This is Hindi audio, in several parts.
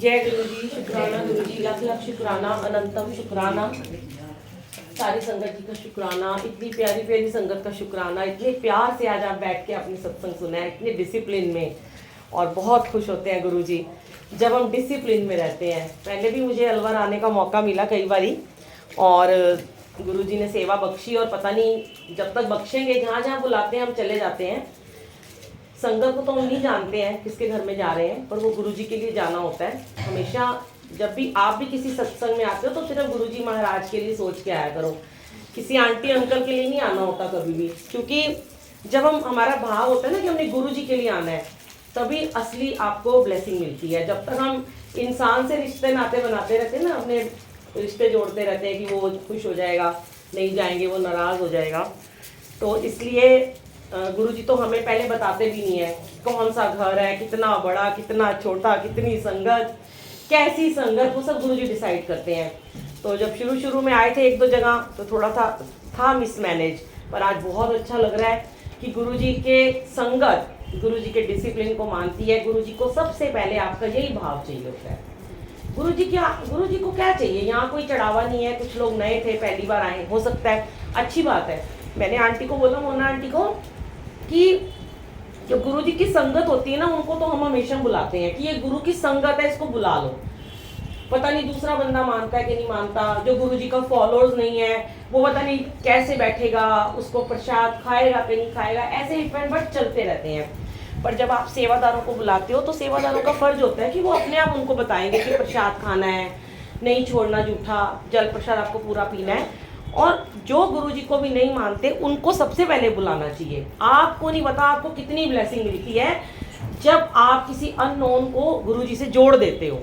जय गुरु जी, शुक्राना गुरु जी, लख लख शुक्राना, अनंतम शुक्राना, सारी संगत जी का शुक्राना, इतनी प्यारी प्यारी संगत का शुक्राना, इतने प्यार से आज आप बैठ के अपनी सत्संग सुना है, इतने डिसिप्लिन में। और बहुत खुश होते हैं गुरु जी जब हम डिसिप्लिन में रहते हैं। पहले भी मुझे अलवर आने का मौका मिला कई बारी, और गुरु जी ने सेवा बख्शी, और पता नहीं जब तक बख्शेंगे, जहाँ जहाँ बुलाते हैं हम चले जाते हैं। संगत को तो हम नहीं जानते हैं किसके घर में जा रहे हैं, पर वो गुरु जी के लिए जाना होता है। हमेशा जब भी आप भी किसी सत्संग में आते हो तो सिर्फ गुरु जी महाराज के लिए सोच के आया करो, किसी आंटी अंकल के लिए नहीं आना होता कभी भी। क्योंकि जब हमारा भाव होता है ना कि हमने गुरु जी के लिए आना है, तभी असली आपको ब्लेसिंग मिलती है। जब तक हम इंसान से रिश्ते नाते बनाते रहते हैं ना, अपने रिश्ते जोड़ते रहते हैं कि वो खुश हो जाएगा, नहीं जाएंगे वो नाराज़ हो जाएगा। तो इसलिए गुरु जी तो हमें पहले बताते भी नहीं है कौन सा घर है, कितना बड़ा, कितना छोटा, कितनी संगत, कैसी संगत, वो सब गुरु जी डिसाइड करते हैं। तो जब शुरू में आए थे एक दो जगह तो थोड़ा सा था मिसमैनेज, पर आज बहुत अच्छा लग रहा है कि गुरु जी के संगत गुरु जी के डिसिप्लिन को मानती है। गुरु जी को सबसे पहले आपका यही भाव चाहिए होता है। गुरु जी को क्या चाहिए? यहाँ कोई चढ़ावा नहीं है, कुछ लोग नए थे, पहली बार आए, हो सकता है, अच्छी बात है। मैंने आंटी को बोला, मोना आंटी को, कि जो गुरु जी की संगत होती है ना, उनको तो हम हमेशा बुलाते हैं कि ये गुरु की संगत है, इसको बुला लो। पता नहीं दूसरा बंदा मानता है कि नहीं मानता, जो गुरु जी का फॉलोअर्स नहीं है वो पता नहीं कैसे बैठेगा, उसको प्रसाद खाएगा कि नहीं खाएगा, ऐसे इवेंट बट चलते रहते हैं। पर जब आप सेवादारों को बुलाते हो तो सेवादारों का फर्ज होता है कि वो अपने आप उनको बताएंगे कि प्रसाद खाना है, नहीं छोड़ना जूठा, जल प्रसाद आपको पूरा पीना है। और जो गुरु जी को भी नहीं मानते उनको सबसे पहले बुलाना चाहिए। आपको नहीं पता आपको कितनी ब्लेसिंग मिलती है जब आप किसी अननोन को गुरु जी से जोड़ देते हो।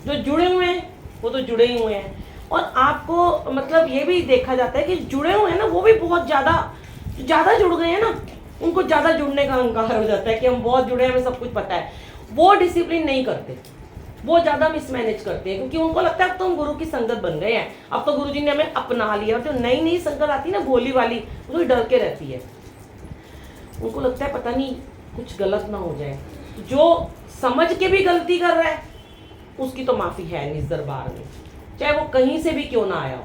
जो जुड़े हुए हैं वो तो जुड़े ही हुए हैं, और आपको मतलब ये भी देखा जाता है कि जुड़े हुए हैं ना, वो भी बहुत ज़्यादा जुड़ गए हैं ना, उनको ज़्यादा जुड़ने का अहंकार हो जाता है कि हम बहुत जुड़े हैं, हमें सब कुछ पता है। वो डिसिप्लिन नहीं करते, वो ज़्यादा मिसमैनेज करते हैं, क्योंकि उनको लगता है अब तो हम गुरु की संगत बन गए हैं, अब तो गुरु जी ने हमें अपना लिया। और जो नई नई संगत आती है ना, भोली वाली, वो तो डर के रहती है। उनको लगता है पता नहीं कुछ गलत ना हो जाए। जो समझ के भी गलती कर रहा है उसकी तो माफ़ी है नहीं इस दरबार में, चाहे वो कहीं से भी क्यों ना आया हो।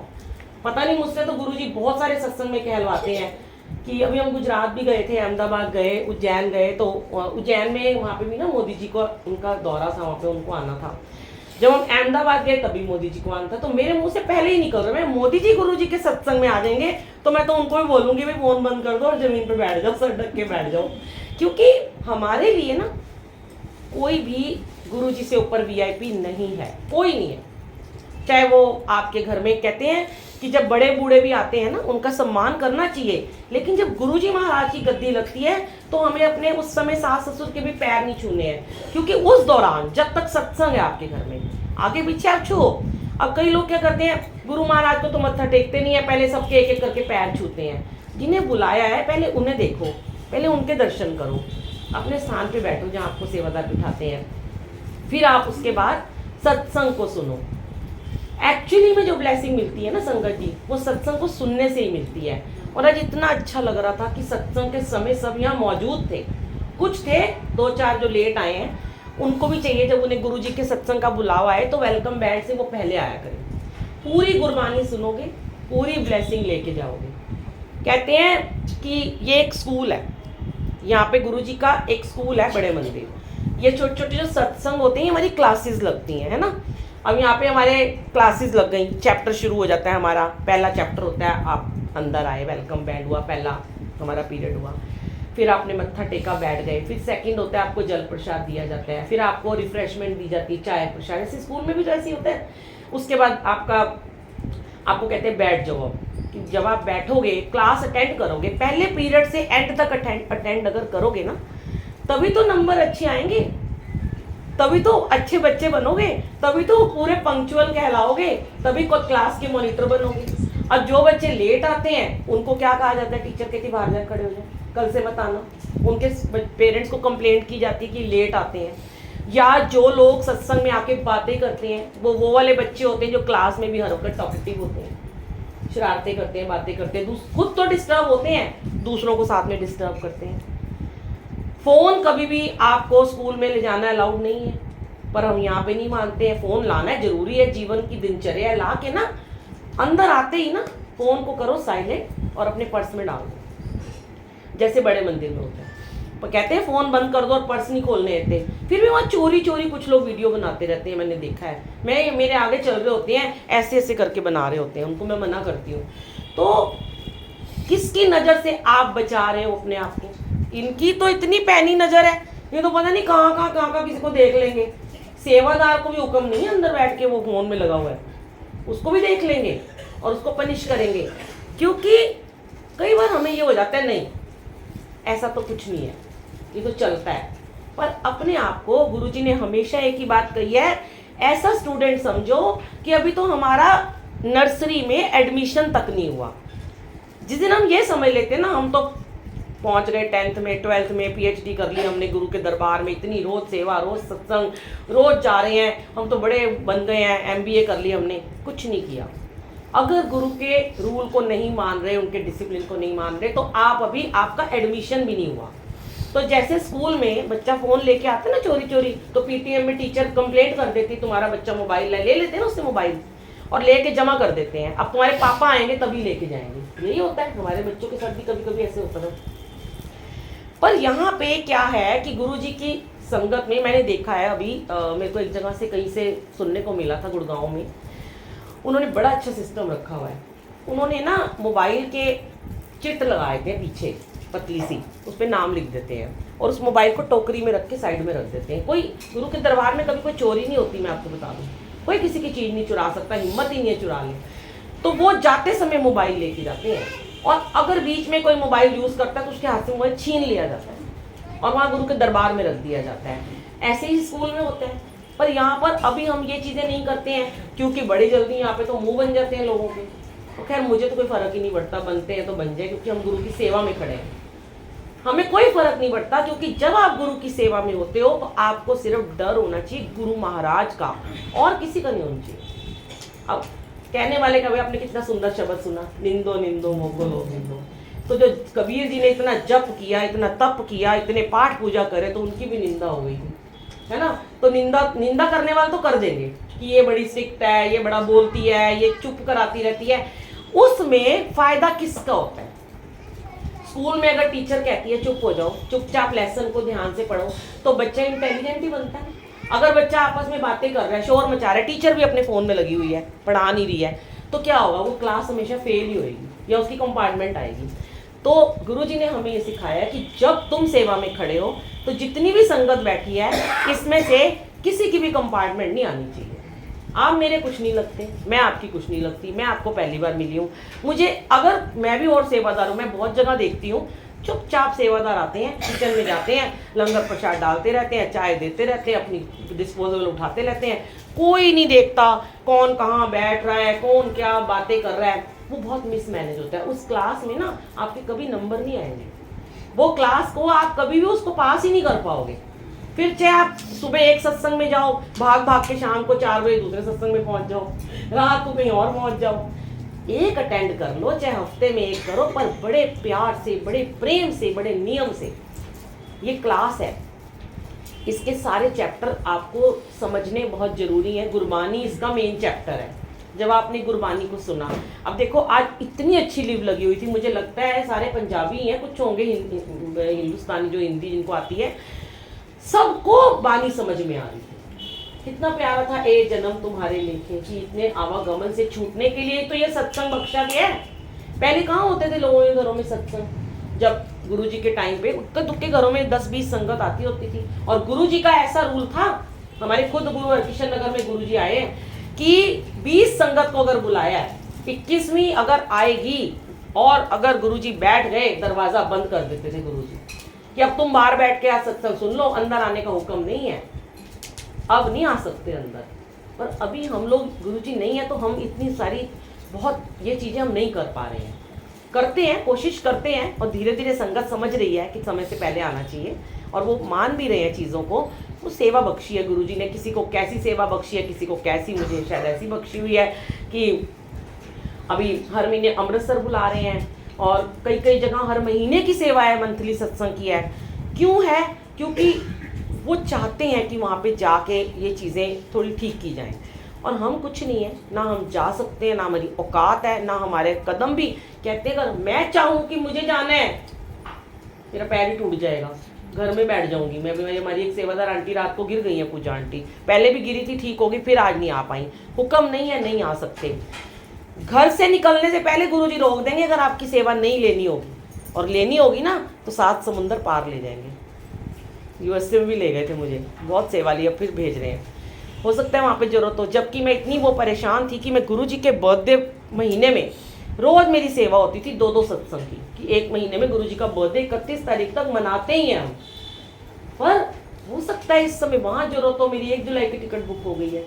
पता नहीं, मुझसे तो गुरु जी बहुत सारे सत्संग में कहलवाते हैं कि अभी हम गुजरात भी गए थे, अहमदाबाद गए, उज्जैन गए, तो उज्जैन में वहाँ पे भी ना मोदी जी को उनका दौरा था, वहाँ पे उनको आना था। जब हम अहमदाबाद गए तभी मोदी जी को आना था, तो मेरे मुंह से पहले ही निकल रहा है, मैं मोदी जी गुरु जी के सत्संग में आ जाएंगे तो मैं तो उनको भी बोलूँगी भाई फ़ोन बंद कर दो और ज़मीन पर बैठ जाओ, सर ढक के बैठ जाओ। क्योंकि हमारे लिए ना कोई भी गुरु जी से ऊपर वीआईपी नहीं है, कोई नहीं है। चाहे वो आपके घर में, कहते हैं कि जब बड़े बूढ़े भी आते हैं ना, उनका सम्मान करना चाहिए, लेकिन जब गुरुजी महाराज की गद्दी लगती है तो हमें अपने उस समय सास ससुर के भी पैर नहीं छूने हैं, क्योंकि उस दौरान जब तक सत्संग है आपके घर में, आगे पीछे आप छुओ। अब कई लोग क्या करते हैं, गुरु महाराज को तो मत्था टेकते नहीं है, पहले सबके एक एक करके पैर छूते हैं। जिन्हें बुलाया है पहले उन्हें देखो, पहले उनके दर्शन करो, अपने स्थान पर बैठो जहाँ आपको सेवादार बिठाते हैं, फिर आप उसके बाद सत्संग को सुनो। एक्चुअली में जो ब्लेसिंग मिलती है ना संगत जी, वो सत्संग को सुनने से ही मिलती है। और आज इतना अच्छा लग रहा था कि सत्संग के समय सब यहाँ मौजूद थे। कुछ थे, दो चार जो लेट आए हैं, उनको भी चाहिए जब उन्हें गुरु जी के सत्संग का बुलावा आए तो वेलकम बैठ से वो पहले आया करें। पूरी गुरबानी सुनोगे, पूरी ब्लेसिंग लेके जाओगे। कहते हैं कि ये एक स्कूल है, यहाँ पे गुरु जी का एक स्कूल है, बड़े मंदिर। ये छोटे छोटे जो सत्संग होते हैं हमारी क्लासेस लगती हैं, है ना। अब यहाँ पे हमारे क्लासेस लग गई, चैप्टर शुरू हो जाता है हमारा। पहला चैप्टर होता है, आप अंदर आए, वेलकम बैंड हुआ, पहला हमारा पीरियड हुआ, फिर आपने मत्था टेका, बैठ गए। फिर सेकंड होता है, आपको जल प्रसाद दिया जाता है, फिर आपको रिफ्रेशमेंट दी जाती है, चाय प्रसाद। ऐसे स्कूल में भी तो ऐसे ही होता है। उसके बाद आपको कहते हैं बैठ जाओ। अब जब आप बैठोगे, क्लास अटेंड करोगे, पहले पीरियड से एंड तक अटेंड अगर करोगे ना, तभी तो नंबर अच्छे आएंगे, तभी तो अच्छे बच्चे बनोगे, तभी तो पूरे पंक्चुअल कहलाओगे, तभी क्लास के मॉनिटर बनोगे। अब जो बच्चे लेट आते हैं उनको क्या कहा जाता है, टीचर कहती बाहर जाकर खड़े हो जाए, कल से मत आना। उनके पेरेंट्स को कंप्लेंट की जाती है कि लेट आते हैं। या जो लोग सत्संग में आके बातें करते हैं, वो वाले बच्चे होते हैं जो क्लास में भी हर वक्त टॉकेटिव होते हैं, शरारतें करते हैं, बातें करते हैं, खुद तो डिस्टर्ब होते हैं, दूसरों को साथ में डिस्टर्ब करते हैं। फ़ोन कभी भी आपको स्कूल में ले जाना अलाउड नहीं है। पर हम यहाँ पे नहीं मानते हैं। फोन लाना है, जरूरी है, जीवन की दिनचर्या है, ला के ना अंदर आते ही ना फोन को करो साइलेंट और अपने पर्स में डाल दो, जैसे बड़े मंदिर में होता है। पर कहते हैं फोन बंद कर दो और पर्स नहीं खोलने देते, फिर भी वहाँ चोरी चोरी कुछ लोग वीडियो बनाते रहते हैं, मैंने देखा है। मेरे आगे चल रहे होते हैं, ऐसे ऐसे करके बना रहे होते हैं, उनको मैं मना करती हूँ। तो किसकी नज़र से आप बचा रहे हो अपने आप को? इनकी तो इतनी पैनी नज़र है, ये तो पता नहीं कहाँ किसी को देख लेंगे। सेवादार को भी हुक्म नहीं है अंदर बैठ के वो फोन में लगा हुआ है, उसको भी देख लेंगे और उसको पनिश करेंगे। क्योंकि कई बार हमें ये हो जाता है, नहीं ऐसा तो कुछ नहीं है, ये तो चलता है। पर अपने आप को गुरुजी ने हमेशा एक ही बात कही है, ऐसा स्टूडेंट समझो कि अभी तो हमारा नर्सरी में एडमिशन तक नहीं हुआ। जिस दिन हम ये समझ लेते हैं ना हम तो पहुंच गए 10th में 12th में, PhD कर ली हमने गुरु के दरबार में, इतनी रोज सेवा, रोज सत्संग, रोज जा रहे हैं, हम तो बड़े बन गए हैं, MBA कर ली हमने, कुछ नहीं किया। अगर गुरु के रूल को नहीं मान रहे, उनके डिसिप्लिन को नहीं मान रहे, तो आप अभी आपका एडमिशन भी नहीं हुआ। तो जैसे स्कूल में बच्चा फोन लेके आता है ना चोरी चोरी, तो PTM में टीचर कंप्लेंट कर देती तुम्हारा बच्चा मोबाइल ले लेते हैं ना उससे मोबाइल और लेके जमा कर देते हैं, अब तुम्हारे पापा आएंगे तभी लेके जाएंगे। यही होता है हमारे बच्चों के साथ भी, कभी कभी ऐसे होता है। पर यहाँ पे क्या है कि गुरुजी की संगत में मैंने देखा है, अभी मेरे को एक जगह से कहीं से सुनने को मिला था, गुड़गांव में उन्होंने बड़ा अच्छा सिस्टम रखा हुआ है। उन्होंने ना मोबाइल के चिट लगाए थे पीछे, पतली सी, उस पर नाम लिख देते हैं और उस मोबाइल को टोकरी में रख के साइड में रख देते हैं। कोई गुरु के दरबार में कभी कोई चोरी नहीं होती, मैं आपको बता दूं, कोई किसी की चीज़ नहीं चुरा सकता, हिम्मत ही नहीं है चुरा ले। तो वो जाते समय मोबाइल लेके जाते हैं और अगर बीच में कोई मोबाइल यूज़ करता है तो उसके हाथ से मोबाइल छीन लिया जाता है और वहाँ गुरु के दरबार में रख दिया जाता है। ऐसे ही स्कूल में होता है, पर यहाँ पर अभी हम ये चीज़ें नहीं करते हैं क्योंकि बड़ी जल्दी यहाँ पे तो मुंह बन जाते हैं लोगों के। तो खैर मुझे तो कोई फ़र्क ही नहीं पड़ता, बनते हैं तो बन जाए, क्योंकि हम गुरु की सेवा में खड़े हैं, हमें कोई फर्क नहीं पड़ता। क्योंकि जब आप गुरु की सेवा में होते हो तो आपको सिर्फ डर होना चाहिए गुरु महाराज का, और किसी का नहीं होना चाहिए। अब कहने वाले कभी आपने कितना सुंदर शब्द सुना, निंदो निंदो मोगो लो निंदो। तो जो कबीर जी ने इतना जप किया, इतना तप किया, इतने पाठ पूजा करे, तो उनकी भी निंदा हो गई थी, है ना। तो निंदा करने वाले तो कर देंगे कि ये बड़ी स्ट्रिक्ट है, ये बड़ा बोलती है, ये चुप कराती रहती है। उसमें फायदा किसका होता है? स्कूल में अगर टीचर कहती है चुप हो जाओ, चुपचाप लेसन को ध्यान से पढ़ो, तो बच्चा इंटेलिजेंट ही बनता है। अगर बच्चा आपस में बातें कर रहा है, शोर मचा रहा है, टीचर भी अपने फ़ोन में लगी हुई है, पढ़ा नहीं रही है, तो क्या होगा? वो क्लास हमेशा फेल ही होएगी या उसकी कंपार्टमेंट आएगी। तो गुरुजी ने हमें ये सिखाया कि जब तुम सेवा में खड़े हो तो जितनी भी संगत बैठी है, इसमें से किसी की भी कंपार्टमेंट नहीं आनी चाहिए। आप मेरे कुछ नहीं लगते, मैं आपकी कुछ नहीं लगती, मैं आपको पहली बार मिली हूँ। मुझे अगर मैं भी और सेवादार हूँ, मैं बहुत जगह देखती हूँ चुपचाप सेवादार आते हैं, किचन में जाते हैं, लंगर प्रसाद डालते रहते हैं, चाय देते रहते हैं, अपनी डिस्पोजल उठाते रहते हैं, कोई नहीं देखता कौन कहाँ बैठ रहा है, कौन क्या बातें कर रहा है। वो बहुत मिसमैनेज होता है। उस क्लास में ना आपके कभी नंबर नहीं आएंगे, वो क्लास को आप कभी भी उसको पास ही नहीं कर पाओगे। फिर चाहे आप सुबह एक सत्संग में जाओ, भाग भाग के शाम को 4 बजे दूसरे सत्संग में पहुंच जाओ, रात को कहीं और पहुंच जाओ, एक अटेंड कर लो, चाहे हफ्ते में एक करो, पर बड़े प्यार से, बड़े प्रेम से, बड़े नियम से। ये क्लास है, इसके सारे चैप्टर आपको समझने बहुत जरूरी है। गुरबानी इसका मेन चैप्टर है। जब आपने गुरबानी को सुना, अब देखो आज इतनी अच्छी लिव लगी हुई थी, मुझे लगता है सारे पंजाबी हैं, कुछ होंगे हिंदुस्तानी जो हिंदी जिनको आती है, सबको बानी समझ में आ रही थी। कितना प्यारा था, ए जन्म तुम्हारे लेखे, कि इतने आवागमन से छूटने के लिए तो ये सत्संग बख्शा गया है। पहले कहाँ होते थे लोगों के घरों में सत्संग? जब गुरुजी के टाइम पे उनके दुक्के घरों में 10-20 संगत आती होती थी, और गुरुजी का ऐसा रूल था, हमारे खुद गुरु हरकिशन नगर में गुरुजी आए कि 20 संगत को अगर बुलाया है, 21वीं अगर आएगी और अगर गुरुजी बैठ गए, दरवाजा बंद कर देते थे गुरुजी कि अब तुम बाहर बैठ के आज सत्संग सुन लो, अंदर आने का हुक्म नहीं है, अब नहीं आ सकते अंदर। पर अभी हम लोग गुरुजी नहीं है तो हम इतनी सारी बहुत ये चीज़ें हम नहीं कर पा रहे हैं। करते हैं, कोशिश करते हैं, और धीरे धीरे संगत समझ रही है कि समय से पहले आना चाहिए, और वो मान भी रहे हैं चीज़ों को। वो सेवा बख्शी है गुरुजी ने, किसी को कैसी सेवा बख्शी है, किसी को कैसी, मुझे शायद ऐसी बख्शी हुई है कि अभी हर महीने अमृतसर बुला रहे हैं, और कई कई जगह हर महीने की सेवा है, मंथली सत्संग की है। क्यों है? क्योंकि वो चाहते हैं कि वहाँ पे जाके ये चीज़ें थोड़ी ठीक की जाएं, और हम कुछ नहीं है, ना हम जा सकते हैं, ना हमारी औकात है, ना हमारे कदम भी। कहते हैं अगर मैं चाहूँ कि मुझे जाना है, मेरा पैर ही टूट जाएगा, घर में बैठ जाऊंगी मैं। भी हमारी एक सेवादार आंटी रात को गिर गई है, पूजा आंटी, पहले भी गिरी थी, ठीक होगी, फिर आज नहीं आ पाई। हुक्म नहीं है, नहीं आ सकते। घर से निकलने से पहले गुरुजी रोक देंगे अगर आपकी सेवा नहीं लेनी होगी, और लेनी होगी ना तो 7 समुंदर पार ले जाएंगे। यूएसए में भी ले गए थे मुझे, बहुत सेवा ली, अब फिर भेज रहे हैं। हो सकता है वहाँ पे जरूरत हो, जबकि मैं इतनी वो परेशान थी कि मैं गुरुजी के बर्थडे महीने में रोज मेरी सेवा होती थी 2-2 सत्संग की, कि एक महीने में गुरुजी का बर्थडे 31 तारीख तक मनाते ही हैं हम। पर हो सकता है इस समय वहाँ जरूरत हो, मेरी 1 जुलाई की टिकट बुक हो गई है,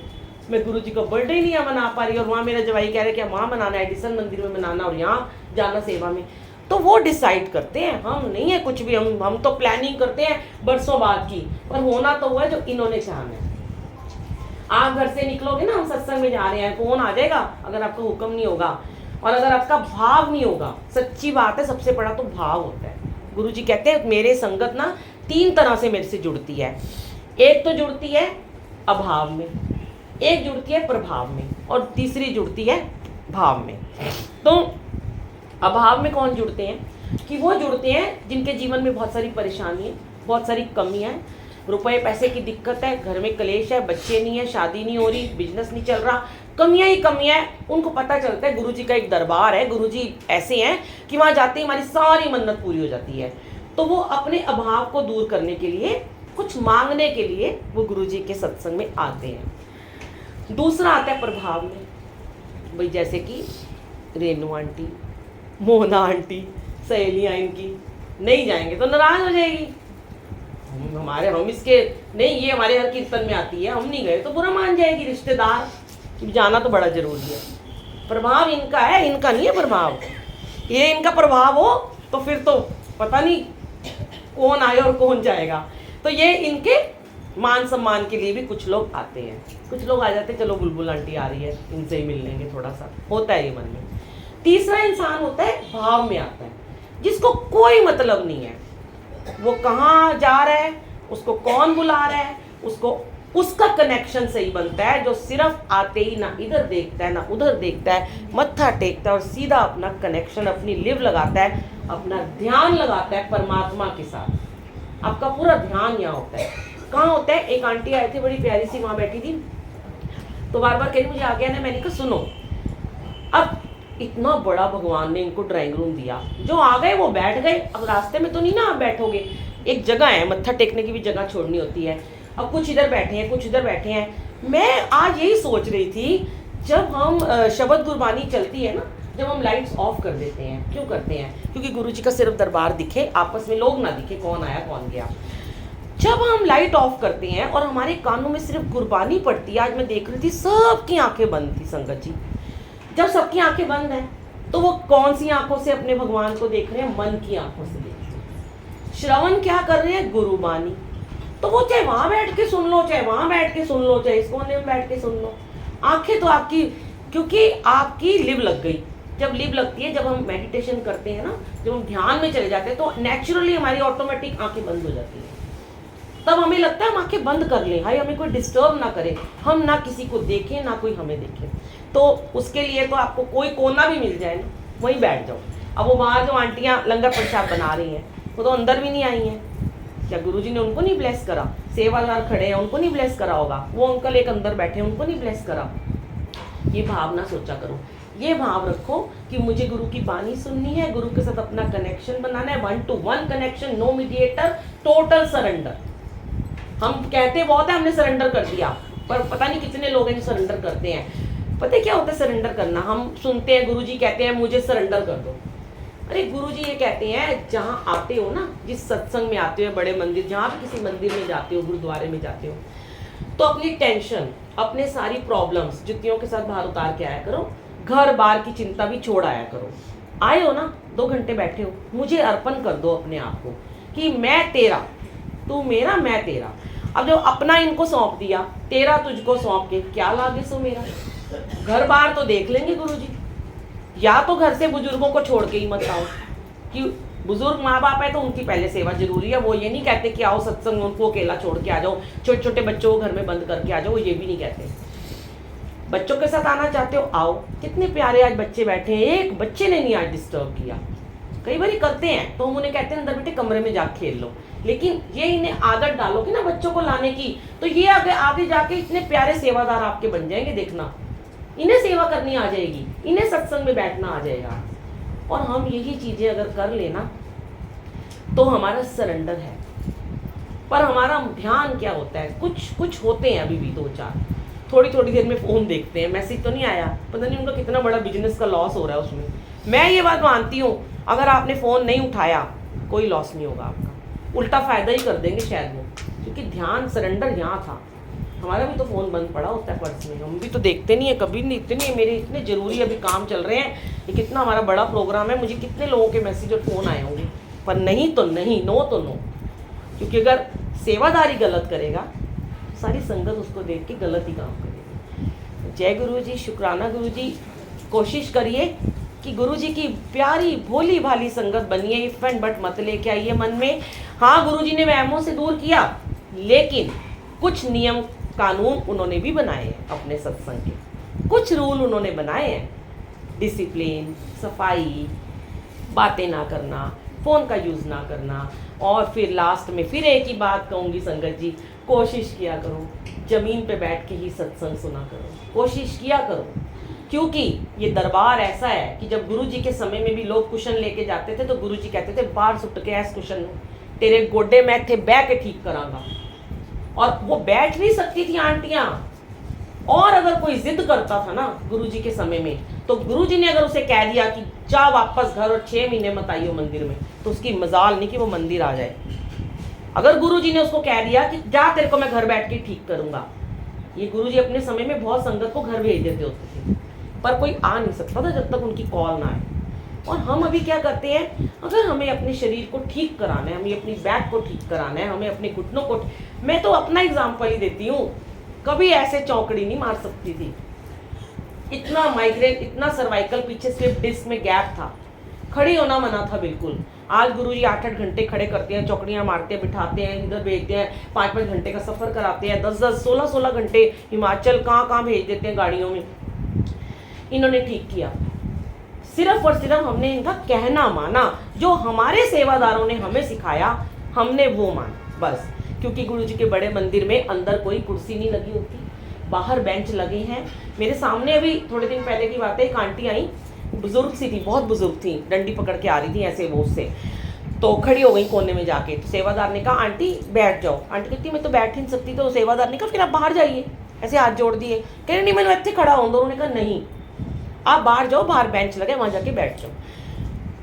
मैं गुरुजी का बर्थडे नहीं मना पा रही, और वहाँ मेरा जवाई कह रहे कि वहाँ मनाना है, एडिसन मंदिर में मनाना, और यहाँ जाना सेवा में। तो वो डिसाइड करते हैं, हम नहीं है कुछ भी। हम तो प्लानिंग करते हैं बरसों बाद की, पर होना तो हुआ जो इन्होंने चाहना है। आप घर से निकलोगे ना, हम सत्संग में जा रहे हैं, कौन आ जाएगा अगर आपका हुक्म नहीं होगा, और अगर आपका भाव नहीं होगा। सच्ची बात है, सबसे बड़ा तो भाव होता है। गुरुजी कहते हैं मेरे संगत ना 3 तरह से मेरे से जुड़ती है। एक तो जुड़ती है अभाव में, एक जुड़ती है प्रभाव में, और तीसरी जुड़ती है भाव में। तो अभाव में कौन जुड़ते हैं? कि वो जुड़ते हैं जिनके जीवन में बहुत सारी परेशानी है, बहुत सारी कमियां हैं, रुपए पैसे की दिक्कत है, घर में कलेश है, बच्चे नहीं है, शादी नहीं हो रही, बिजनेस नहीं चल रहा, कमियां ही कमियां हैं। उनको पता चलता है गुरुजी का एक दरबार है, गुरुजी ऐसे हैं कि वहाँ जाते ही हमारी सारी मन्नत पूरी हो जाती है। तो वो अपने अभाव को दूर करने के लिए, कुछ मांगने के लिए वो गुरुजी के सत्संग में आते हैं। दूसरा आता है प्रभाव में, भाई जैसे कि रेनू आंटी, मोहना आंटी, सहेलियाँ इनकी नहीं जाएंगे तो नाराज हो जाएगी, हम इसके नहीं, ये हमारे हर कीर्तन में आती है, हम नहीं गए तो बुरा मान जाएगी, रिश्तेदार, जाना तो बड़ा जरूरी है। प्रभाव इनका है, इनका नहीं है प्रभाव। ये इनका प्रभाव हो तो फिर तो पता नहीं कौन आए और कौन जाएगा। तो ये इनके मान सम्मान के लिए भी कुछ लोग आते हैं, कुछ लोग आ जाते हैं, चलो बुलबुल आंटी आ रही है, इनसे ही मिल लेंगे, थोड़ा सा होता है ये मन में। तीसरा इंसान होता है भाव में आता है, जिसको कोई मतलब नहीं है वो कहाँ जा रहा है, उसको कौन बुला रहा है, उसको उसका कनेक्शन सही बनता है, जो सिर्फ आते ही ना इधर देखता है ना उधर देखता है, मत्था टेकता है और सीधा अपना कनेक्शन, अपनी लिव लगाता है, अपना ध्यान लगाता है परमात्मा के साथ। आपका पूरा ध्यान यहाँ होता है। कहाँ होता है? एक आंटी आई थी, बड़ी प्यारी सी, वहाँ बैठी थी, तो बार बार कह रही मुझे आ गया ना। मैंने कहा सुनो, अब इतना बड़ा भगवान ने इनको ड्राइंग रूम दिया, जो आ गए वो बैठ गए, अब रास्ते में तो नहीं ना आप बैठोगे, एक जगह है, मत्था टेकने की भी जगह छोड़नी होती है। अब कुछ इधर बैठे हैं, कुछ इधर बैठे हैं। मैं आज यही सोच रही थी, जब हम शब्द गुरबानी चलती है ना, जब हम लाइट्स ऑफ कर देते हैं, क्यों करते हैं? क्योंकि गुरुजी का सिर्फ दरबार दिखे, आपस में लोग ना दिखे, कौन आया कौन गया। जब हम लाइट ऑफ करते हैं और हमारे कानों में सिर्फ गुरबानी पड़ती है, आज मैं देख रही थी सबकी आंखें बंद थी संगत जी। जब सबकी आंखें बंद हैं तो वो कौन सी आंखों से अपने भगवान को देख रहे हैं? मन की आंखों से देख रहे हैं। श्रवण क्या कर रहे हैं? गुरुबानी। तो वो चाहे वहां बैठ के सुन लो, चाहे वहां बैठ के सुन लो, चाहे इस कोने में बैठ के सुन लो, आंखें तो आपकी, क्योंकि आपकी लिव लग गई। जब लिव लगती है, जब हम मेडिटेशन करते हैं ना, जब हम ध्यान में चले जाते हैं, तो नेचुरली हमारी ऑटोमेटिक आंखें बंद हो जाती है। तब हमें लगता है हम आंखें बंद कर लें, हाय हमें कोई डिस्टर्ब ना करे, हम ना किसी को देखें ना कोई हमें देखे। तो उसके लिए तो आपको कोई कोना भी मिल जाए ना, वहीं बैठ जाओ। अब वो बाहर जो आंटियां लंगर प्रसाद बना रही हैं, वो तो अंदर भी नहीं आई हैं, क्या गुरुजी ने उनको नहीं ब्लेस करा? सेवादार खड़े हैं, उनको नहीं ब्लेस करा होगा? वो अंकल एक अंदर बैठे हैं, उनको नहीं ब्लेस करा? ये भावना सोचा करो, ये भाव रखो कि मुझे गुरु की बानी सुननी है, गुरु के साथ अपना कनेक्शन बनाना है, 1-to-1 connection, no mediator, total surrender. हम कहते बहुत है हमने सरेंडर कर दिया, पर पता नहीं कितने लोग हैं जो सरेंडर करते हैं। पता है क्या होता है सरेंडर करना? हम सुनते हैं गुरुजी कहते हैं मुझे सरेंडर कर दो। अरे गुरुजी ये कहते हैं, जहाँ आते हो ना, जिस सत्संग में आते हो, बड़े मंदिर, जहाँ भी किसी मंदिर में जाते हो, गुरुद्वारे में जाते हो, तो अपनी टेंशन, अपने सारी प्रॉब्लम्स जुतियों के साथ बाहर उतार के आया करो, घर बार की चिंता भी छोड़ आया करो। आए हो ना, 2 घंटे बैठे हो, मुझे अर्पण कर दो अपने आप को कि मैं तेरा, तू मेरा, मैं तेरा। अब जो अपना इनको सौंप दिया, तेरा तुझको सौंप के क्या लागे सो मेरा। घर बार तो देख लेंगे गुरुजी, या तो घर से बुजुर्गों को छोड़ के ही मत आओ कि बुजुर्ग माँ बाप है तो उनकी पहले सेवा जरूरी है। वो ये नहीं कहते कि आओ सत्संग, उनको अकेला छोड़ के आ जाओ, छोटे छोटे बच्चों को घर में बंद करके आ जाओ, वो ये भी नहीं कहते। बच्चों के साथ आना चाहते हो आओ। कितने प्यारे आज बच्चे बैठे हैं, एक बच्चे ने नहीं आज डिस्टर्ब किया। कई बार करते हैं तो हम उन्हें कहते हैं अंदर बेटे कमरे में जाके खेल लो, लेकिन ये इन्हें आदत डालोगे ना बच्चों को लाने की, तो ये आगे जाके इतने प्यारे सेवादार आपके बन जाएंगे। देखना, इन्हें सेवा करनी आ जाएगी, इन्हें सत्संग में बैठना आ जाएगा। और हम यही चीजें अगर कर लेना तो हमारा सरेंडर है। पर हमारा ध्यान क्या होता है, कुछ होते हैं अभी भी दो चार, थोड़ी थोड़ी देर में फोन देखते हैं, मैसेज तो नहीं आया, पता नहीं उनका कितना बड़ा बिजनेस का लॉस हो रहा है उसमें। मैं ये बात मानती हूँ, अगर आपने फ़ोन नहीं उठाया कोई लॉस नहीं होगा आपका, उल्टा फ़ायदा ही कर देंगे शायद वो, क्योंकि ध्यान सरेंडर यहाँ था। हमारा भी तो फ़ोन बंद पड़ा होता है पर्स में, हम भी तो देखते नहीं है कभी नहीं। इतने मेरे इतने ज़रूरी अभी काम चल रहे हैं, ये कितना हमारा बड़ा प्रोग्राम है, मुझे कितने लोगों के मैसेज और फ़ोन आए होंगे, पर नहीं तो नहीं, नो तो नो। क्योंकि अगर सेवादारी गलत करेगा तो सारी संगत उसको देख के गलत ही काम करेगी। जय गुरु जी, शुक्राना गुरु जी। कोशिश करिए कि गुरु जी की प्यारी भोली भाली संगत बनिए, इफ एंड बट मत लेके आइए मन में। हाँ, गुरु जी ने वहमों से दूर किया, लेकिन कुछ नियम कानून उन्होंने भी बनाए हैं अपने सत्संग के, कुछ रूल उन्होंने बनाए हैं, डिसिप्लिन, सफाई, बातें ना करना, फ़ोन का यूज़ ना करना। और फिर लास्ट में फिर एक ही बात कहूँगी संगत जी, कोशिश किया करो ज़मीन पे बैठ के ही सत्संग सुना करो, कोशिश किया करो। क्योंकि ये दरबार ऐसा है कि जब गुरु जी के समय में भी लोग कुशन लेके जाते थे तो गुरु जी कहते थे बाहर सुट के ऐस कुशन तेरे गोडे मैं थे बह के ठीक करांगा। और वो बैठ नहीं सकती थी आंटियां, और अगर कोई जिद करता था ना गुरुजी के समय में, तो गुरुजी ने अगर उसे कह दिया कि जा वापस घर और 6 महीने मत आइयो मंदिर में, तो उसकी मजाल नहीं कि वो मंदिर आ जाए। अगर गुरुजी ने उसको कह दिया कि जा तेरे को मैं घर बैठ के ठीक करूंगा, ये गुरुजी अपने समय में बहुत संगत को घर भेज देते होते थे, पर कोई आ नहीं सकता था जब तक उनकी कॉल ना आए। और हम अभी क्या करते हैं, अगर हमें अपने शरीर को ठीक कराना है, हमें अपनी बैक को ठीक कराना है, हमें अपने घुटनों को, मैं तो अपना एग्जाम्पल ही देती हूँ, कभी ऐसे चौकड़ी नहीं मार सकती थी, इतना माइग्रेन, इतना सर्वाइकल, पीछे स्लिप डिस्क में गैप था, खड़ी होना मना था बिल्कुल। आज गुरुजी 8-8 घंटे खड़े करते हैं, चौकड़ियाँ मारते हैं, बिठाते हैं, इधर भेजते हैं, 5-5 घंटे का सफ़र कराते हैं, 10-10, 16-16 घंटे हिमाचल कहाँ भेज देते हैं गाड़ियों में। इन्होंने ठीक किया, सिर्फ और सिर्फ हमने इनका कहना माना, जो हमारे सेवादारों ने हमें सिखाया हमने वो माना बस। क्योंकि गुरुजी के बड़े मंदिर में अंदर कोई कुर्सी नहीं लगी होती, बाहर बेंच लगे हैं। मेरे सामने अभी थोड़े दिन पहले की बात है, एक आंटी आई, बुजुर्ग सी थी, बहुत बुजुर्ग थी, डंडी पकड़ के आ रही थी ऐसे वो से, तो खड़ी हो गई कोने में जाके। तो सेवादार ने कहा आंटी बैठ जाओ। आंटी कहती मैं तो बैठ ही नहीं सकती। तो सेवादार ने कहा फिर आप बाहर जाइए, ऐसे हाथ जोड़ दिए, कह रहे नहीं मैंने इतने खड़ा हूँ। उन्होंने कहा नहीं, आप बाहर जाओ, बाहर बेंच लगे वहां जाके बैठ जाओ।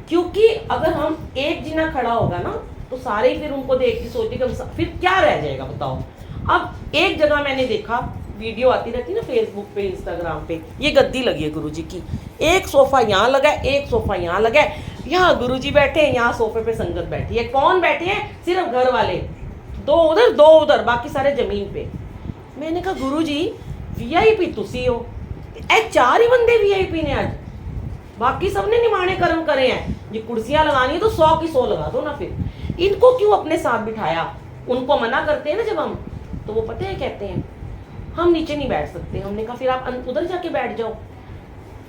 क्योंकि अगर हम एक जिना खड़ा होगा ना तो सारे ही फिर उनको देख के सोचते कि फिर क्या रह जाएगा बताओ। अब एक जगह मैंने देखा, वीडियो आती रहती ना फेसबुक पे, इंस्टाग्राम पे, ये गद्दी लगी है गुरुजी की, एक सोफा यहाँ लगा है, एक सोफा यहाँ लगा है, यहाँ गुरुजी बैठे हैं, यहाँ सोफे पे संगत बैठी है। कौन बैठे हैं? सिर्फ घर वाले, 2 उधर 2 उधर, बाकी सारे जमीन पे। मैंने कहा गुरुजी वीआईपी तुसी हो, 4 ही बंदे वीआईपी ने आज, बाकी सबने निमाणे कर्म करे हैं। ये कुर्सियां लगानी है तो 100 की 100 लगा दो ना, फिर इनको क्यों अपने साथ बिठाया? उनको मना करते हैं ना जब हम, तो वो पता है कहते हैं हम नीचे नहीं बैठ सकते। हमने कहा फिर आप उधर जाके बैठ जाओ।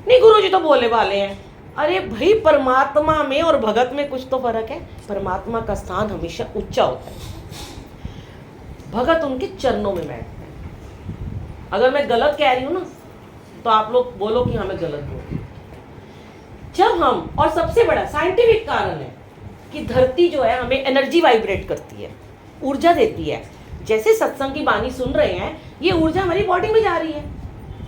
नहीं गुरुजी तो बोले वाले हैं। अरे भाई, परमात्मा में और भगत में कुछ तो फर्क है। परमात्मा का स्थान हमेशा ऊंचा होता है, भगत उनके चरणों में बैठते हैं। अगर मैं गलत कह रही हूँ ना तो आप लोग बोलो कि हमें गलत बोल। जब हम, और सबसे बड़ा साइंटिफिक कारण है कि धरती जो है हमें एनर्जी वाइब्रेट करती है, ऊर्जा देती है। जैसे सत्संग की बानी सुन रहे हैं, ये ऊर्जा हमारी बॉडी में जा रही है।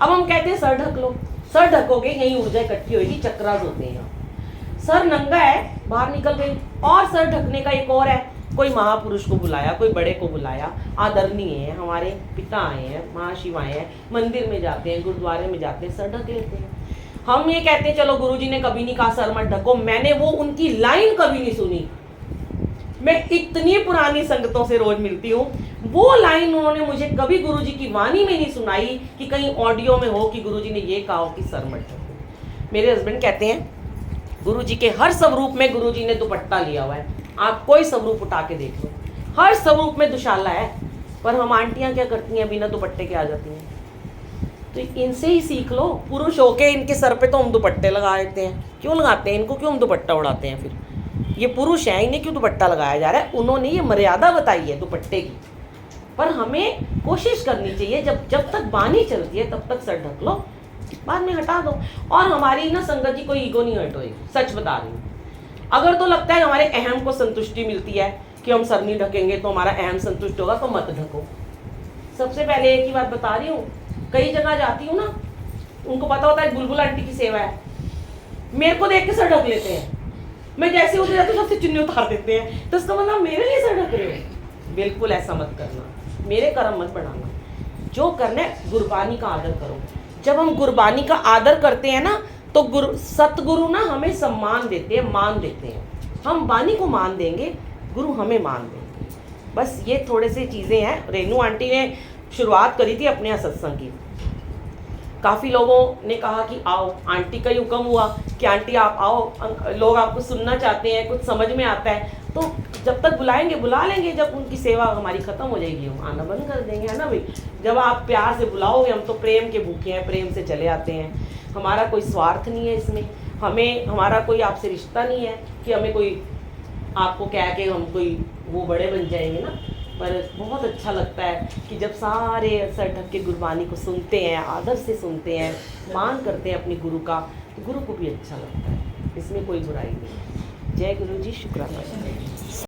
अब हम कहते हैं सर ढक लो, सर ढकोगे यही ऊर्जा इकट्ठी होगी, चक्रास होते हैं। सर नंगा है, बाहर निकल गई। और सर ढकने का एक और है, कोई महापुरुष को बुलाया, कोई बड़े को बुलाया, आदरणीय है, हमारे पिता आए हैं, महाशिव आए हैं, मंदिर में जाते हैं, गुरुद्वारे में जाते हैं, सर ढक लेते हैं। हम ये कहते हैं चलो गुरुजी ने कभी नहीं कहा सर मत ढको, मैंने वो उनकी लाइन कभी नहीं सुनी। मैं इतनी पुरानी संगतों से रोज मिलती हूँ, वो लाइन उन्होंने मुझे कभी गुरुजी की वाणी में नहीं सुनाई कि कहीं ऑडियो में हो कि गुरुजी ने ये कहा हो कि सर मत ढको। मेरे हस्बैंड कहते हैं गुरु जी के हर स्वरूप में गुरु जी ने दुपट्टा लिया हुआ है। आप कोई स्वरूप उठा के देख लो, हर स्वरूप में दुशाला है। पर हम आंटियां क्या करती हैं, बिना दुपट्टे के आ जाती हैं। तो इनसे ही सीख लो। पुरुष होके इनके सर पे तो हम दुपट्टे लगा देते हैं, क्यों लगाते हैं? इनको क्यों हम दुपट्टा उड़ाते हैं? फिर ये पुरुष हैं, इन्हें क्यों दुपट्टा लगाया जा रहा है? उन्होंने ये मर्यादा बताई है दुपट्टे की। पर हमें कोशिश करनी चाहिए, जब तक बानी चलती है तब तक सर ढक लो, बाद में हटा दो। और हमारी ना संगत जी कोई ईगो नहीं हर्ट होगी, सच बता रही हूँ। अगर तो लगता है हमारे अहम को संतुष्टि मिलती है कि हम सर नहीं ढकेंगे तो हमारा अहम संतुष्ट होगा, तो मत ढको। सबसे पहले एक ही बात बता रही हूँ, कई जगह जाती हूँ ना, उनको पता होता है बुलबुल आंटी की सेवा है, मेरे को देख के सर ढक लेते हैं। मैं जैसे उधर जाती हूँ सबसे चुन्नी उतार देते हैं, तो उसका मतलब मेरे लिए सर ढक रहे हो। बिल्कुल ऐसा मत करना, मेरे कर्म मत बढ़ाना। जो करना है गुरबानी का आदर करो। जब हम गुरबानी का आदर करते हैं ना, तो सतगुरु ना हमें सम्मान देते हैं, मान देते हैं। हम बानी को मान देंगे, गुरु हमें मान देंगे। बस ये थोड़े से चीज़ें हैं। रेनू आंटी ने शुरुआत करी थी अपने यहाँ सत्संग की। काफ़ी लोगों ने कहा कि आओ, आंटी का ही हुक्म हुआ कि आंटी आप आओ, लोग आपको सुनना चाहते हैं, कुछ समझ में आता है। तो जब तक बुलाएंगे बुला लेंगे, जब उनकी सेवा हमारी ख़त्म हो जाएगी हम आना बंद कर देंगे, है ना भाई। जब आप प्यार से बुलाओगे, हम तो प्रेम के भूखे हैं, प्रेम से चले आते हैं। हमारा कोई स्वार्थ नहीं है इसमें, हमारा कोई आपसे रिश्ता नहीं है कि हमें कोई आपको कह के हम कोई वो बड़े बन जाएंगे ना। पर बहुत अच्छा लगता है कि जब सारे सर ढक के गुरबानी को सुनते हैं, आदर से सुनते हैं, मान करते हैं अपने गुरु का, तो गुरु को भी अच्छा लगता है। इसमें कोई बुराई नहीं है। जय गुरु जी, शुक्राना।